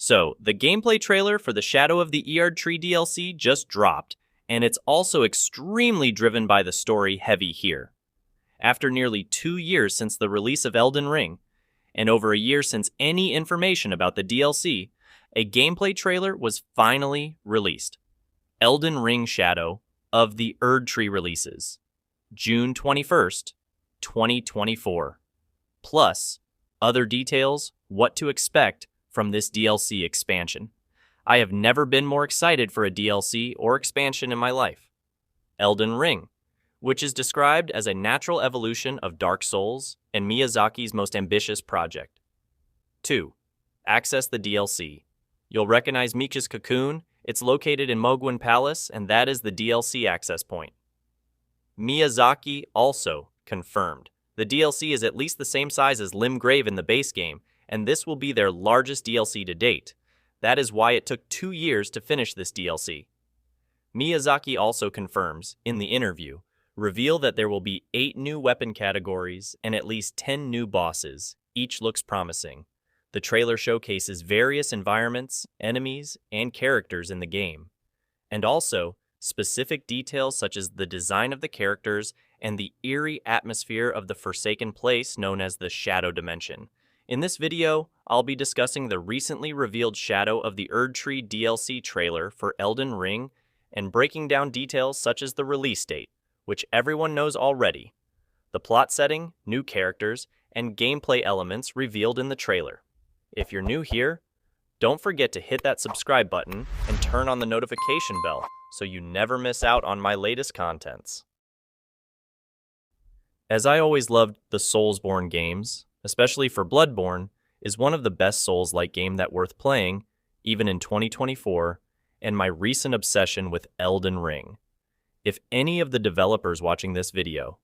So, the gameplay trailer for the Shadow of the Erdtree DLC just dropped, and it's also extremely driven by the story heavy here. After nearly 2 years since the release of Elden Ring, and over a year since any information about the DLC, a gameplay trailer was finally released. Elden Ring Shadow of the Erdtree releases, June 21st, 2024. Plus, other details, what to expect from this DLC expansion. I have never been more excited for a DLC or expansion in my life. Elden Ring, which is described as a natural evolution of Dark Souls and Miyazaki's most ambitious project. 2. Access the DLC. You'll recognize Mika's cocoon. It's located in Mogwin Palace, and that is the DLC access point. Miyazaki also confirmed. The DLC is at least the same size as Limgrave in the base game, and this will be their largest DLC to date. That is why it took 2 years to finish this DLC. Miyazaki also confirms, in the interview, reveal that there will be 8 new weapon categories and at least 10 new bosses. Each looks promising. The trailer showcases various environments, enemies, and characters in the game, and also specific details such as the design of the characters and the eerie atmosphere of the forsaken place known as the Shadow Dimension. In this video, I'll be discussing the recently revealed Shadow of the Erdtree DLC trailer for Elden Ring and breaking down details such as the release date, which everyone knows already, the plot setting, new characters, and gameplay elements revealed in the trailer. If you're new here, don't forget to hit that subscribe button and turn on the notification bell so you never miss out on my latest contents. As I always loved the Soulsborne games, especially for Bloodborne, is one of the best Souls-like game that worth playing, even in 2024, and my recent obsession with Elden Ring. If any of the developers watching this video,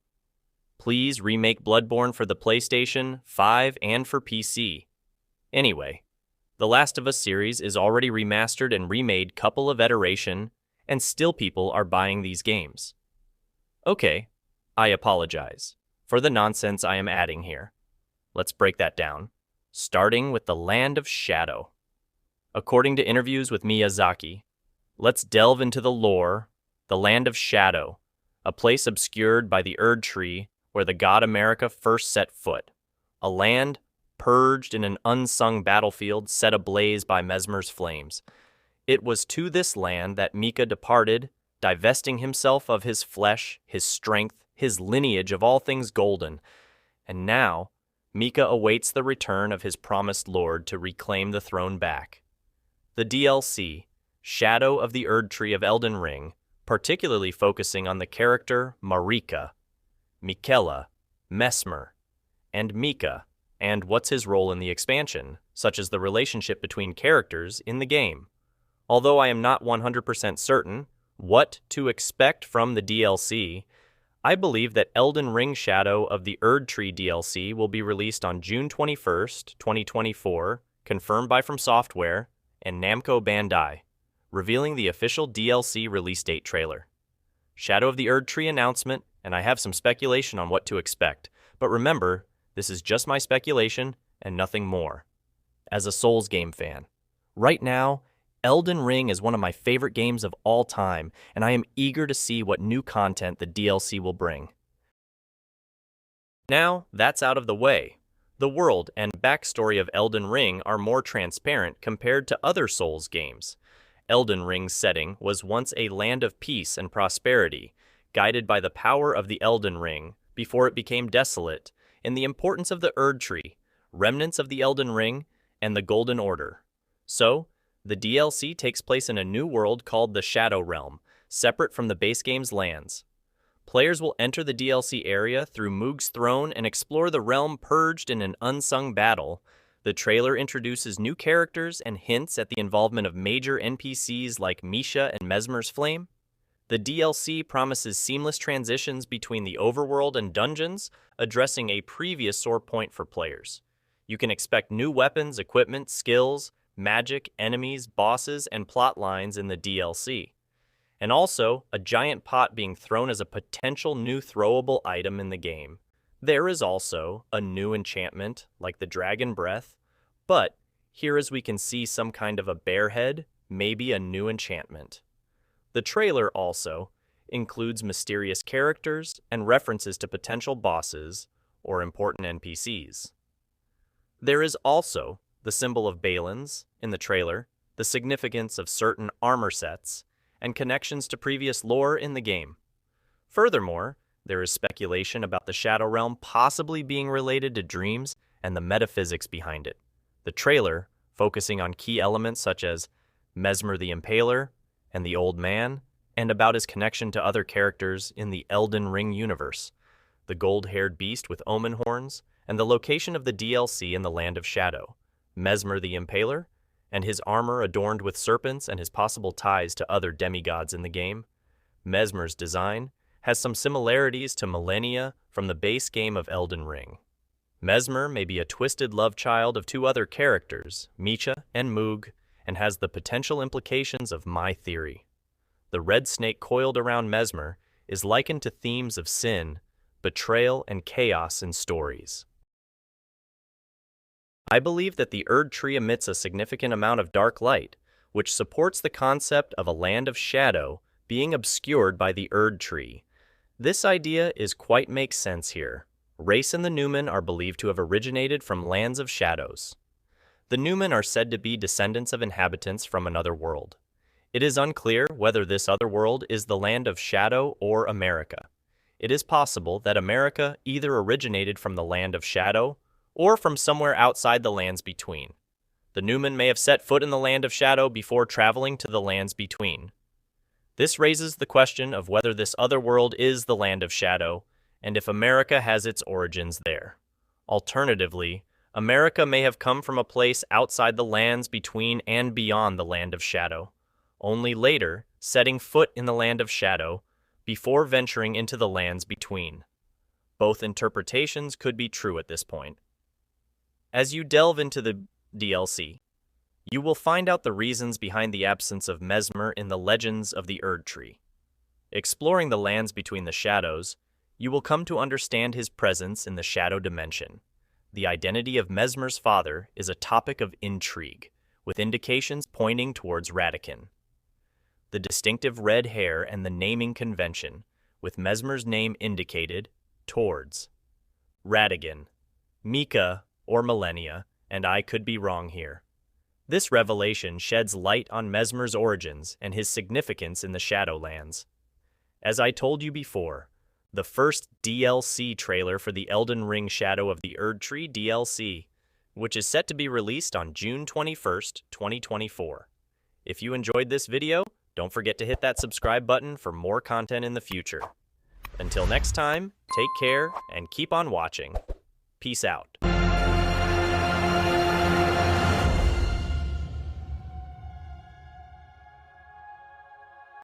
please remake Bloodborne for the PlayStation 5 and for PC. Anyway, the Last of Us series is already remastered and remade couple of iteration, and still people are buying these games. Okay, I apologize for the nonsense I am adding here. Let's break that down, starting with the Land of Shadow. According to interviews with Miyazaki, let's delve into the lore, the Land of Shadow, a place obscured by the Erdtree where the god America first set foot, a land purged in an unsung battlefield set ablaze by Mesmer's flames. It was to this land that Mika departed, divesting himself of his flesh, his strength, his lineage of all things golden, and now Mika awaits the return of his promised lord to reclaim the throne back. The DLC, Shadow of the Erdtree of Elden Ring, particularly focusing on the character Marika, Miquella, Mesmer, and Mika, and what's his role in the expansion, such as the relationship between characters in the game. Although I am not 100% certain what to expect from the DLC, I believe that Elden Ring Shadow of the Erdtree DLC will be released on June 21st, 2024, confirmed by From Software and Namco Bandai, revealing the official DLC release date trailer. Shadow of the Erdtree announcement, and I have some speculation on what to expect, but remember, this is just my speculation and nothing more. As a Souls game fan, right now, Elden Ring is one of my favorite games of all time, and I am eager to see what new content the DLC will bring. Now, that's out of the way. The world and backstory of Elden Ring are more transparent compared to other Souls games. Elden Ring's setting was once a land of peace and prosperity, guided by the power of the Elden Ring before it became desolate, and the importance of the Erdtree, remnants of the Elden Ring, and the Golden Order. So, the DLC takes place in a new world called the Shadow Realm, separate from the base game's lands. Players will enter the DLC area through Moog's throne and explore the realm purged in an unsung battle. The trailer introduces new characters and hints at the involvement of major NPCs like Misha and Mesmer's Flame. The DLC promises seamless transitions between the overworld and dungeons, addressing a previous sore point for players. You can expect new weapons, equipment, skills, magic, enemies, bosses, and plot lines in the DLC. And also, a giant pot being thrown as a potential new throwable item in the game. There is also a new enchantment, like the Dragon Breath, but Here as we can see some kind of a bear head, maybe a new enchantment. The trailer also includes mysterious characters and references to potential bosses or important NPCs. There is also the symbol of Balins in the trailer, the significance of certain armor sets, and connections to previous lore in the game. Furthermore, there is speculation about the Shadow Realm possibly being related to dreams and the metaphysics behind it. The trailer, focusing on key elements such as Mesmer the Impaler and the Old Man, and about his connection to other characters in the Elden Ring universe, the gold-haired beast with omen horns, and the location of the DLC in the Land of Shadow, Mesmer the Impaler, and his armor adorned with serpents and his possible ties to other demigods in the game. Mesmer's design has some similarities to Millennia from the base game of Elden Ring. Mesmer may be a twisted love child of two other characters, Micha and Moog, and has the potential implications of my theory. The red snake coiled around Mesmer is likened to themes of sin, betrayal, and chaos in stories. I believe that the Erdtree emits a significant amount of dark light, which supports the concept of a land of shadow being obscured by the Erdtree. This idea quite makes sense here. Race and the Newman are believed to have originated from lands of shadows. The Newman are said to be descendants of inhabitants from another world. It is unclear whether this other world is the land of shadow or America. It is possible that America either originated from the land of shadow or from somewhere outside the lands between. The Newman may have set foot in the land of shadow before traveling to the lands between. This raises the question of whether this other world is the land of shadow, and if America has its origins there. Alternatively, America may have come from a place outside the lands between and beyond the land of shadow, only later setting foot in the land of shadow before venturing into the lands between. Both interpretations could be true at this point. As you delve into the DLC, you will find out the reasons behind the absence of Mesmer in the Legends of the Erdtree. Exploring the lands between the shadows, you will come to understand his presence in the shadow dimension. The identity of Mesmer's father is a topic of intrigue, with indications pointing towards Radakin. The distinctive red hair and the naming convention, with Mesmer's name indicated towards Radagon, Mika, or Millennia, and I could be wrong here. This revelation sheds light on Mesmer's origins and his significance in the Shadowlands. As I told you before, the first DLC trailer for the Elden Ring Shadow of the Erdtree DLC, which is set to be released on June 21st, 2024. If you enjoyed this video, don't forget to hit that subscribe button for more content in the future. Until next time, take care and keep on watching. Peace out.